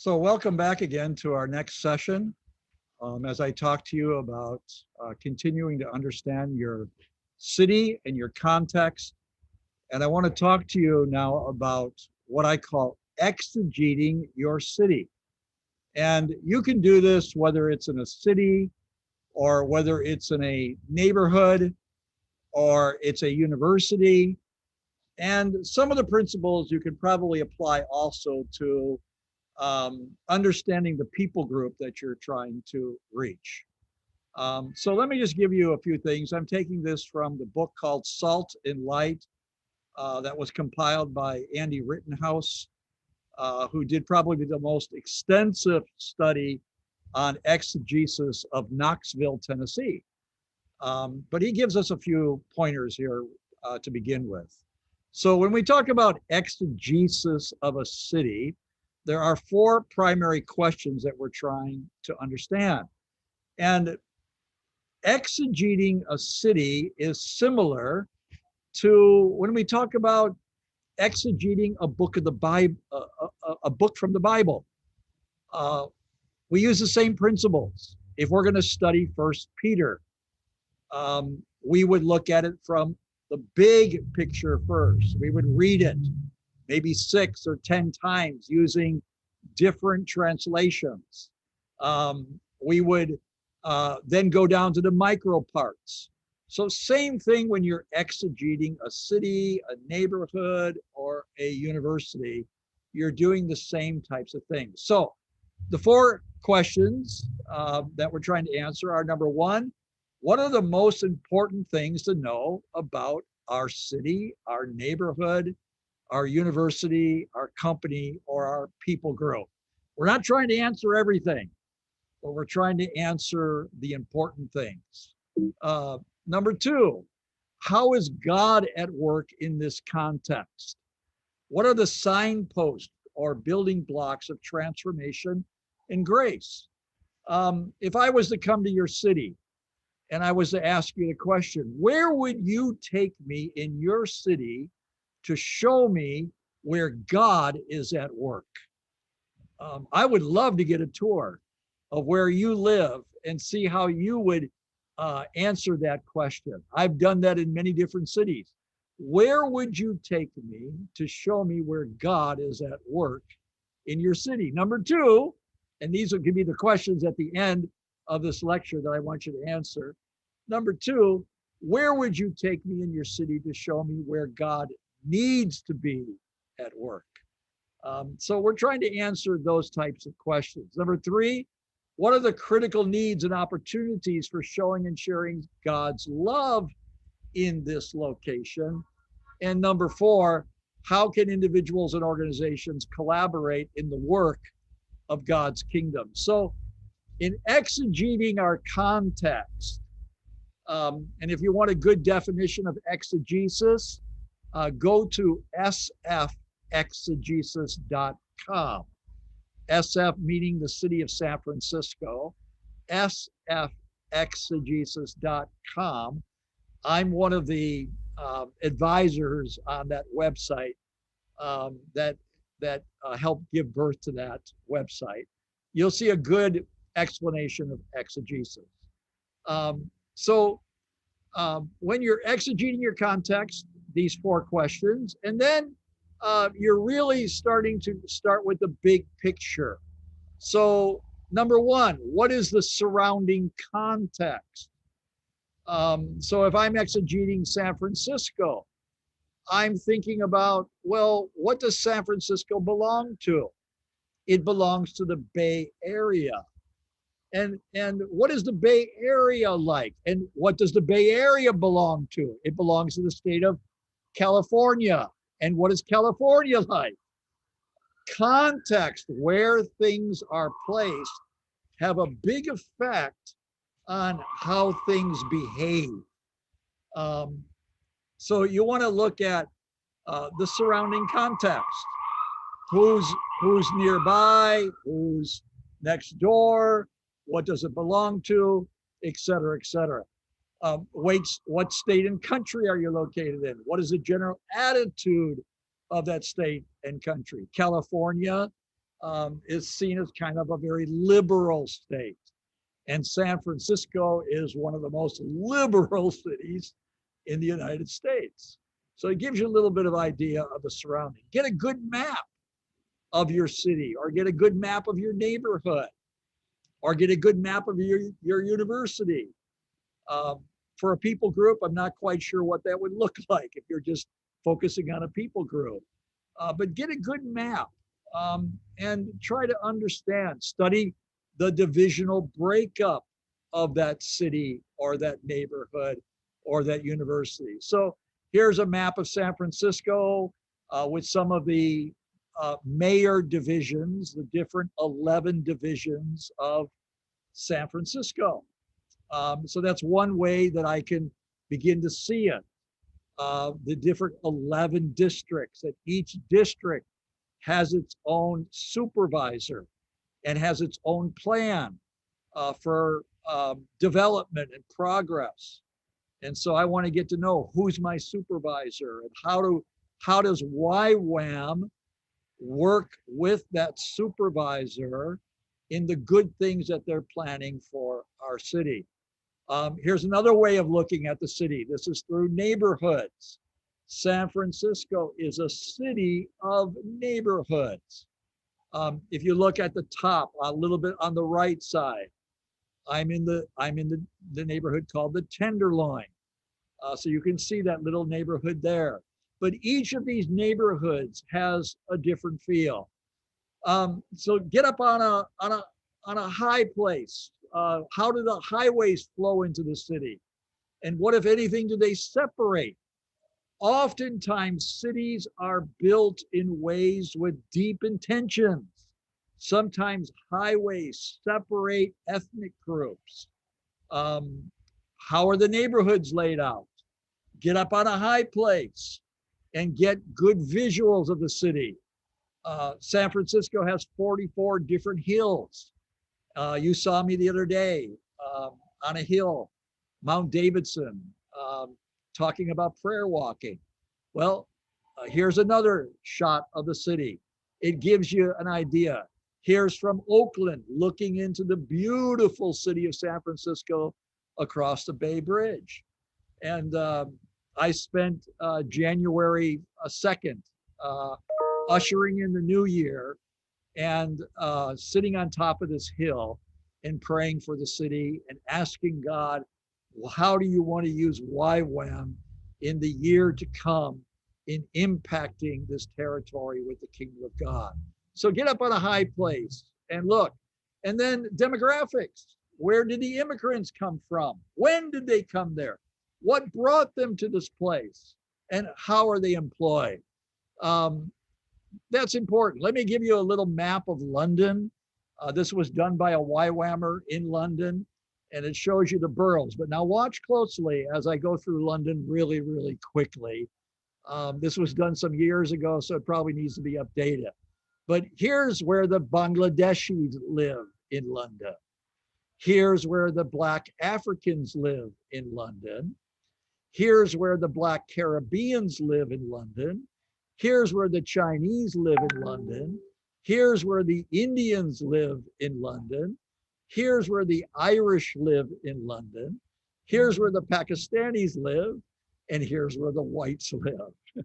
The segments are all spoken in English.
So welcome back again to our next session. As I talk to you about continuing to understand your city and your context. And I want to talk to you now about what I call exegeting your city. And you can do this whether it's in a city or whether it's in a neighborhood or it's a university. And some of the principles you can probably apply also to understanding the people group that you're trying to reach. So let me just give you a few things. I'm taking this from the book called Salt and Light that was compiled by Andy Rittenhouse, who did probably the most extensive study on exegesis of Knoxville, Tennessee. But he gives us a few pointers here to begin with. So when we talk about exegesis of a city, there are four primary questions that we're trying to understand. And exegeting a city is similar to when we talk about exegeting a book of the Bible, a book from the Bible. We use the same principles. If we're going to study First Peter, we would look at it from the big picture first. We would read it maybe 6 or 10 times using different translations. We would then go down to the micro parts. So same thing when you're exegeting a city, a neighborhood, or a university, you're doing the same types of things. So the four questions that we're trying to answer are: number one, what are the most important things to know about our city, our neighborhood, our university, our company, or our people group? We're not trying to answer everything, but we're trying to answer the important things. Number two, how is God at work in this context? What are the signposts or building blocks of transformation and grace? If I was to come to your city and I was to ask you the question, where would you take me in your city to show me where God is at work? I would love to get a tour of where you live and see how you would answer that question. I've done that in many different cities. Where would you take me to show me where God is at work in your city? Number two, and these will give me the questions at the end of this lecture that I want you to answer. Number two, where would you take me in your city to show me where God needs to be at work? So we're trying to answer those types of questions. Number three, what are the critical needs and opportunities for showing and sharing God's love in this location? And number four, how can individuals and organizations collaborate in the work of God's kingdom? So in exegeting our context, and if you want a good definition of exegesis, go to sfexegesis.com. SF meaning the city of San Francisco, sfexegesis.com. I'm one of the advisors on that website that helped give birth to that website. You'll see a good explanation of exegesis. So when you're exegeting your context, these four questions, and then you're really starting to start with the big picture. So number one, what is the surrounding context? So if I'm exegeting San Francisco, I'm thinking about, well, what does San Francisco belong to? It belongs to the Bay Area. And what is the Bay Area like? And what does the Bay Area belong to? It belongs to the state of California. And what is California like? Context, where things are placed, have a big effect on how things behave. So you want to look at the surrounding context. Who's nearby? Who's next door? What does it belong to? Et cetera, et cetera. What state and country are you located in? What is the general attitude of that state and country? California is seen as kind of a very liberal state. And San Francisco is one of the most liberal cities in the United States. So it gives you a little bit of idea of the surrounding. Get a good map of your city, or get a good map of your neighborhood, or get a good map of your university. For a people group, I'm not quite sure what that would look like if you're just focusing on a people group. But get a good map and try to understand, study the divisional breakup of that city or that neighborhood or that university. So here's a map of San Francisco with some of the mayor divisions, the different 11 divisions of San Francisco. So that's one way that I can begin to see it. The different 11 districts, that each district has its own supervisor and has its own plan for development and progress. And so I want to get to know who's my supervisor and how does YWAM work with that supervisor in the good things that they're planning for our city. Here's another way of looking at the city. This is through neighborhoods. San Francisco is a city of neighborhoods. If you look at the top, a little bit on the right side, I'm in the neighborhood called the Tenderloin. So you can see that little neighborhood there. But each of these neighborhoods has a different feel. So get up on a high place. How do the highways flow into the city? And what, if anything, do they separate? Oftentimes, cities are built in ways with deep intentions. Sometimes highways separate ethnic groups. How are the neighborhoods laid out? Get up on a high place and get good visuals of the city. San Francisco has 44 different hills. You saw me the other day on a hill, Mount Davidson, talking about prayer walking. Well, here's another shot of the city. It gives you an idea. Here's from Oakland, looking into the beautiful city of San Francisco across the Bay Bridge. And I spent January 2nd ushering in the new year and sitting on top of this hill and praying for the city and asking God, well, how do you want to use YWAM in the year to come in impacting this territory with the kingdom of God? So get up on a high place and look. And then demographics. Where did the immigrants come from? When did they come there? What brought them to this place? And how are they employed? That's important. Let me give you a little map of London. This was done by a YWAMer in London, and it shows you the boroughs. But now watch closely as I go through London really, really quickly. This was done some years ago, so it probably needs to be updated. But here's where the Bangladeshis live in London. Here's where the Black Africans live in London. Here's where the Black Caribbeans live in London. Here's where the Chinese live in London. Here's where the Indians live in London. Here's where the Irish live in London. Here's where the Pakistanis live. And here's where the whites live.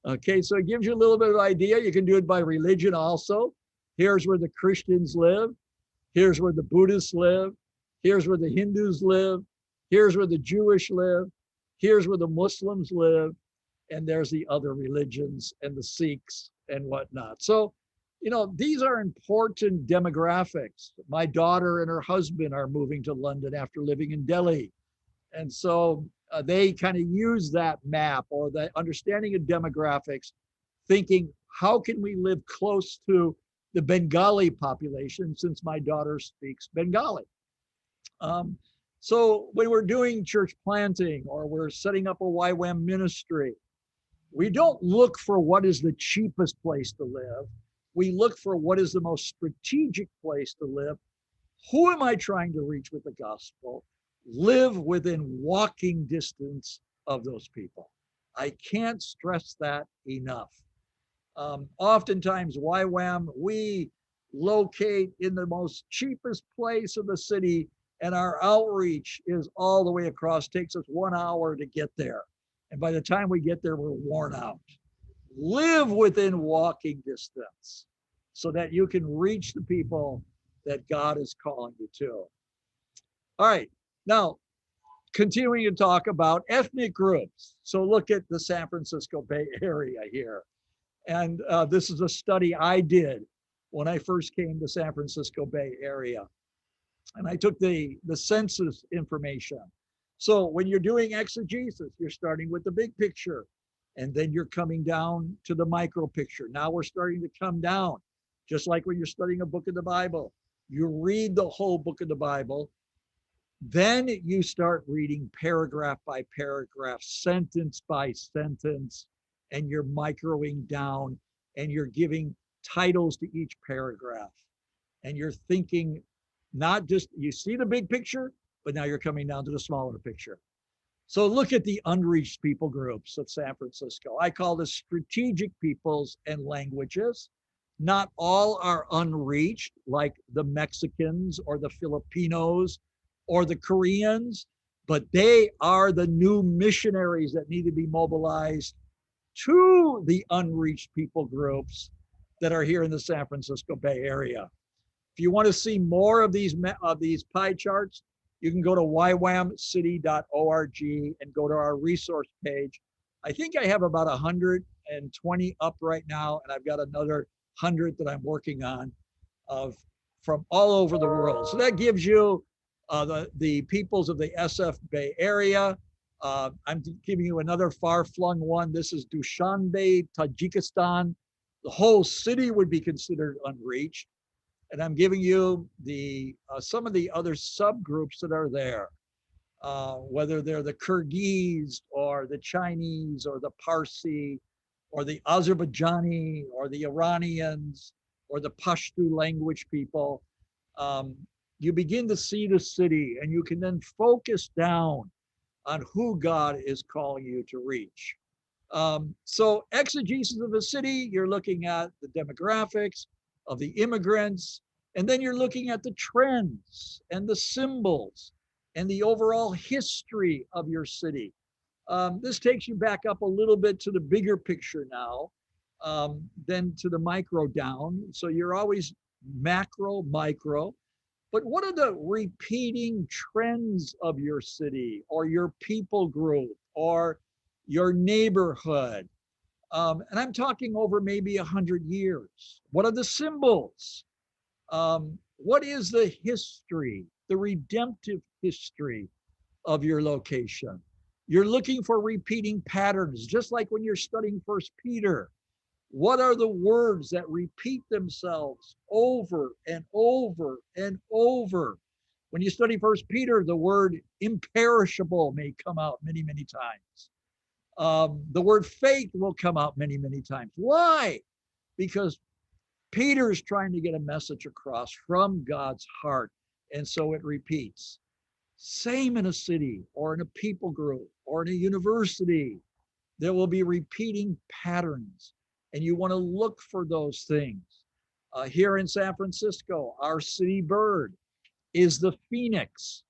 Okay, so it gives you a little bit of idea. You can do it by religion also. Here's where the Christians live. Here's where the Buddhists live. Here's where the Hindus live. Here's where the Jewish live. Here's where the Muslims live. And there's the other religions and the Sikhs and whatnot. So, you know, these are important demographics. My daughter and her husband are moving to London after living in Delhi. And so they kind of use that map or the understanding of demographics, thinking, how can we live close to the Bengali population, since my daughter speaks Bengali? So when we're doing church planting or we're setting up a YWAM ministry, we don't look for what is the cheapest place to live. We look for what is the most strategic place to live. Who am I trying to reach with the gospel? Live within walking distance of those people. I can't stress that enough. Oftentimes, YWAM, we locate in the most cheapest place of the city, and our outreach is all the way across, takes us 1 hour to get there. And by the time we get there, we're worn out. Live within walking distance so that you can reach the people that God is calling you to. All right, now continuing to talk about ethnic groups. So look at the San Francisco Bay Area here. And this is a study I did when I first came to San Francisco Bay Area. And I took the census information. So when you're doing exegesis, you're starting with the big picture, and then you're coming down to the micro picture. Now we're starting to come down, just like when you're studying a book of the Bible. You read the whole book of the Bible, then you start reading paragraph by paragraph, sentence by sentence, and you're microing down, and you're giving titles to each paragraph. And you're thinking, not just, you see the big picture, but now you're coming down to the smaller picture. So look at the unreached people groups of San Francisco. I call this strategic peoples and languages. Not all are unreached, like the Mexicans or the Filipinos or the Koreans, but they are the new missionaries that need to be mobilized to the unreached people groups that are here in the San Francisco Bay Area. If you want to see more of these pie charts, you can go to ywamcity.org and go to our resource page. I think I have about 120 up right now, and I've got another 100 that I'm working on from all over the world. So that gives you the peoples of the SF Bay Area. I'm giving you another far-flung one. This is Dushanbe, Tajikistan. The whole city would be considered unreached. And I'm giving you some of the other subgroups that are there, whether they're the Kyrgyz or the Chinese or the Parsi or the Azerbaijani or the Iranians or the Pashto language people. You begin to see the city, and you can then focus down on who God is calling you to reach. So exegesis of the city, you're looking at the demographics of the immigrants, and then you're looking at the trends and the symbols and the overall history of your city. This takes you back up a little bit to the bigger picture now, then to the micro down. So you're always macro, micro. But what are the repeating trends of your city or your people group or your neighborhood? And I'm talking over maybe 100 years. What are the symbols? What is the history, the redemptive history of your location? You're looking for repeating patterns, just like when you're studying First Peter. What are the words that repeat themselves over and over and over? When you study First Peter, the word imperishable may come out many, many times. The word faith will come out many, many times. Why? Because Peter's trying to get a message across from God's heart, and so it repeats. Same in a city or in a people group or in a university. There will be repeating patterns, and you want to look for those things. Here in San Francisco, our city bird is the phoenix,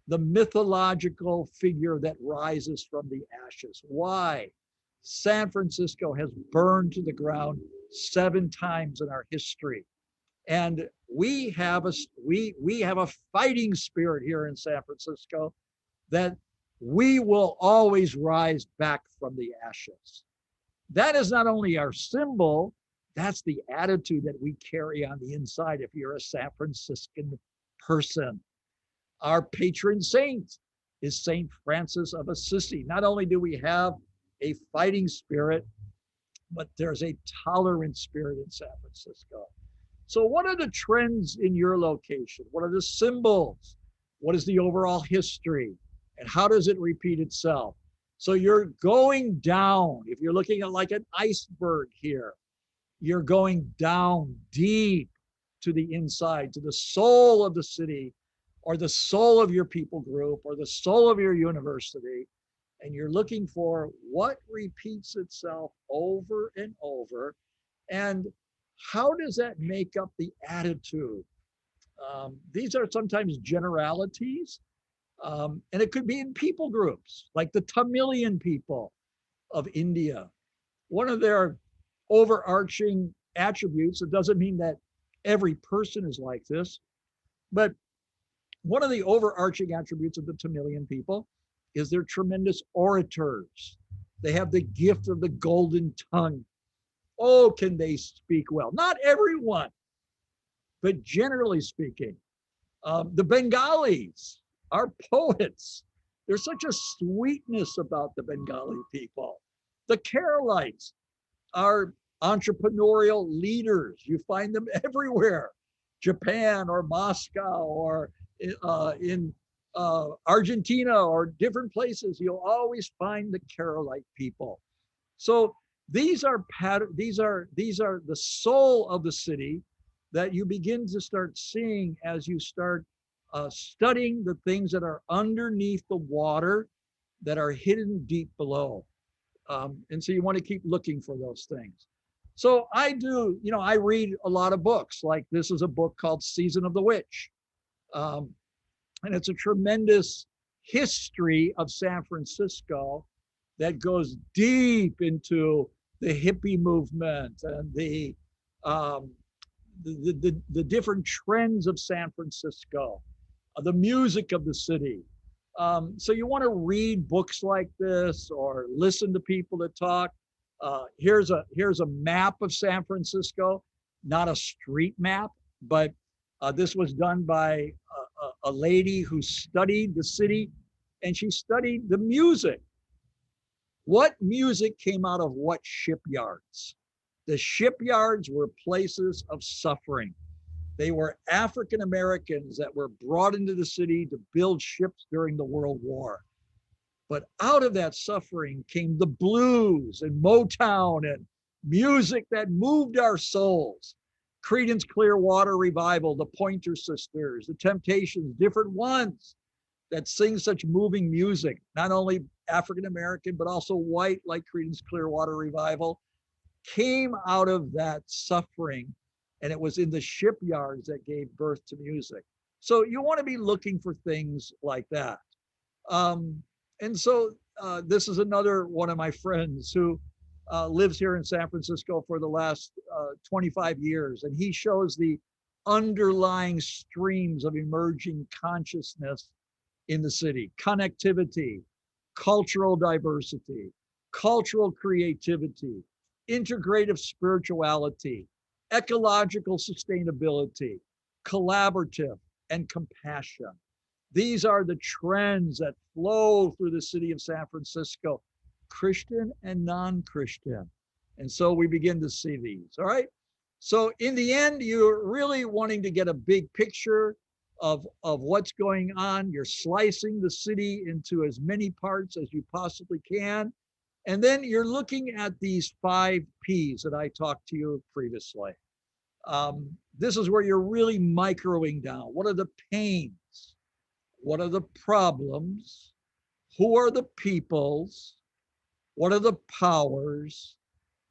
the mythological figure that rises from the ashes. Why? San Francisco has burned to the ground 7 times in our history. And we have a fighting spirit here in San Francisco that we will always rise back from the ashes. That is not only our symbol, that's the attitude that we carry on the inside if you're a San Franciscan person. Our patron saint is Saint Francis of Assisi. Not only do we have a fighting spirit, but there's a tolerant spirit in San Francisco. So what are the trends in your location? What are the symbols? What is the overall history? And how does it repeat itself? So you're going down. If you're looking at like an iceberg here, you're going down deep to the inside, to the soul of the city, or the soul of your people group, or the soul of your university. And you're looking for what repeats itself over and over. And how does that make up the attitude? These are sometimes generalities, and it could be in people groups, like the Tamilian people of India. One of their overarching attributes, it doesn't mean that every person is like this, but one of the overarching attributes of the Tamilian people is they're tremendous orators. They have the gift of the golden tongue. Oh, can they speak well? Not everyone, but generally speaking. The Bengalis are poets. There's such a sweetness about the Bengali people. The Keralites are entrepreneurial leaders. You find them everywhere. Japan or Moscow or in Argentina or different places, you'll always find the Keralite people. So these are the soul of the city that you begin to start seeing as you start studying the things that are underneath the water that are hidden deep below. And so you want to keep looking for those things. So I do, I read a lot of books. Like this is a book called Season of the Witch. And it's a tremendous history of San Francisco that goes deep into the hippie movement and the different trends of San Francisco, the music of the city. So you want to read books like this or listen to people that talk. Here's a map of San Francisco, not a street map, but this was done by a lady who studied the city, and she studied the music. What music came out of what shipyards? The shipyards were places of suffering. They were African Americans that were brought into the city to build ships during the World War. But out of that suffering came the blues and Motown and music that moved our souls. Creedence Clearwater Revival, the Pointer Sisters, the Temptations, different ones that sing such moving music, not only African American, but also white, like Creedence Clearwater Revival, came out of that suffering. And it was in the shipyards that gave birth to music. So you want to be looking for things like that. And so this is another one of my friends who lives here in San Francisco for the last 25 years. And he shows the underlying streams of emerging consciousness in the city: connectivity, cultural diversity, cultural creativity, integrative spirituality, ecological sustainability, collaborative, and compassion. These are the trends that flow through the city of San Francisco, Christian and non-Christian. And so we begin to see these, all right? So in the end, you're really wanting to get a big picture of what's going on. You're slicing the city into as many parts as you possibly can. And then you're looking at these 5 Ps that I talked to you previously. This is where you're really microing down. What are the pains? What are the problems? Who are the peoples? What are the powers?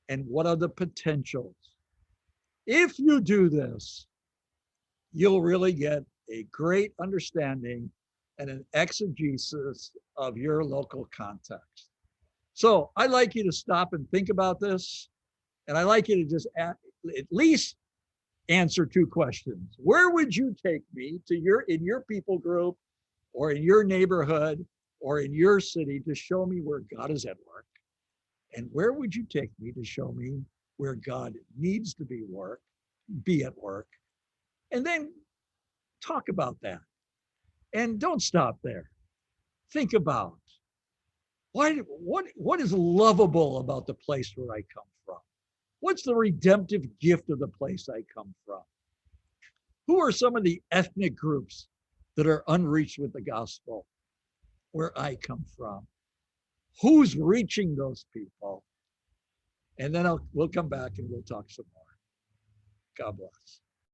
And what are the potentials? If you do this, you'll really get a great understanding and an exegesis of your local context. So I'd like you to stop and think about this. And I'd like you to just at least answer 2 questions. Where would you take me to in your people group or in your neighborhood or in your city to show me where God is at work? And where would you take me to show me where God needs to be at work? And then talk about that. And don't stop there. Think about what is lovable about the place where I come from? What's the redemptive gift of the place I come from? Who are some of the ethnic groups that are unreached with the gospel where I come from? Who's reaching those people? And then we'll come back and we'll talk some more. God bless.